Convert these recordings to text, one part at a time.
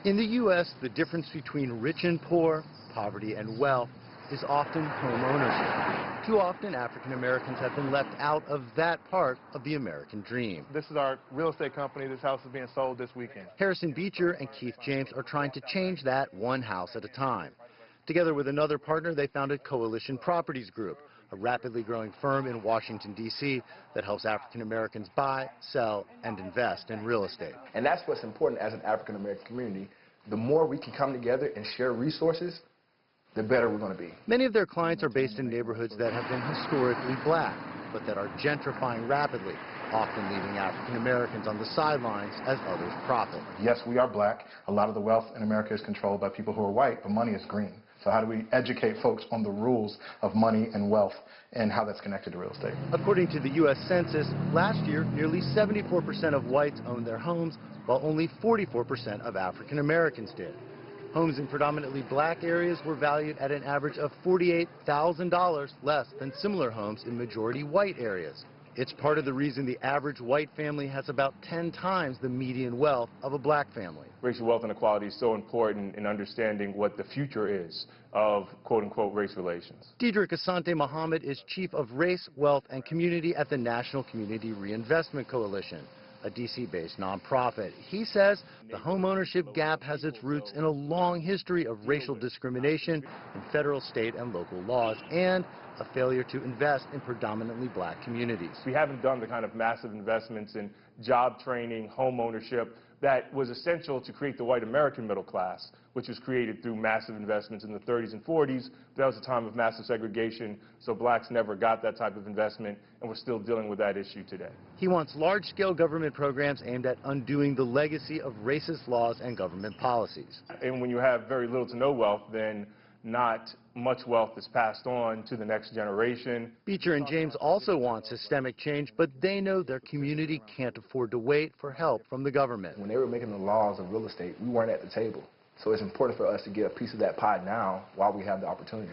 In the U.S., the difference between rich and poor, poverty and wealth, is often home ownership. Too often, African Americans have been left out of that part of the American dream. This is our real estate company. This house is being sold this weekend. Harrison Beecher and Keith James are trying to change that one house at a time. Together with another partner, they founded Coalition Properties Group, a rapidly growing firm in Washington, D.C. that helps African Americans buy, sell, and invest in real estate. And that's what's important as an African American community. The more we can come together and share resources, the better we're going to be. Many of their clients are based in neighborhoods that have been historically black, but that are gentrifying rapidly, often leaving African Americans on the sidelines as others profit. Yes, we are black. A lot of the wealth in America is controlled by people who are white, but money is green. So how do we educate folks on the rules of money and wealth and how that's connected to real estate? According to the U.S. Census, last year, nearly 74% of whites owned their homes, while only 44% of African Americans did. Homes in predominantly black areas were valued at an average of $48,000 less than similar homes in majority white areas. It's part of the reason the average white family has about 10 times the median wealth of a black family. Racial wealth inequality is so important in understanding what the future is of quote-unquote race relations. Diedrich Asante Muhammad is Chief of Race, Wealth, and Community at the National Community Reinvestment Coalition, a D.C.-based nonprofit. He says the homeownership gap has its roots in a long history of racial discrimination in federal, state, and local laws, and a failure to invest in predominantly black communities. We haven't done the kind of massive investments in job training, home ownership, that was essential to create the white American middle class, which was created through massive investments in the 30s and 40s. That was a time of massive segregation, so blacks never got that type of investment, and we're still dealing with that issue today. He wants large-scale government programs aimed at undoing the legacy of racist laws and government policies. And when you have very little to no wealth, then not much wealth is passed on to the next generation. Beecher and James also want systemic change, but they know their community can't afford to wait for help from the government. When they were making the laws of real estate, we weren't at the table. So it's important for us to get a piece of that pie now while we have the opportunity.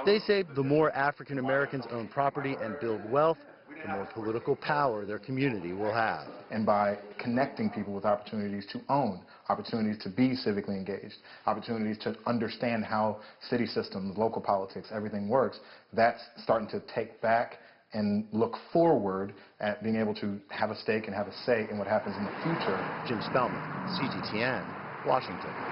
They say the more African Americans own property and build wealth, the more political power their community will have. And by connecting people with opportunities to own, opportunities to be civically engaged, opportunities to understand how city systems, local politics, everything works, that's starting to take back and look forward at being able to have a stake and have a say in what happens in the future. Jim Spellman, CGTN, Washington.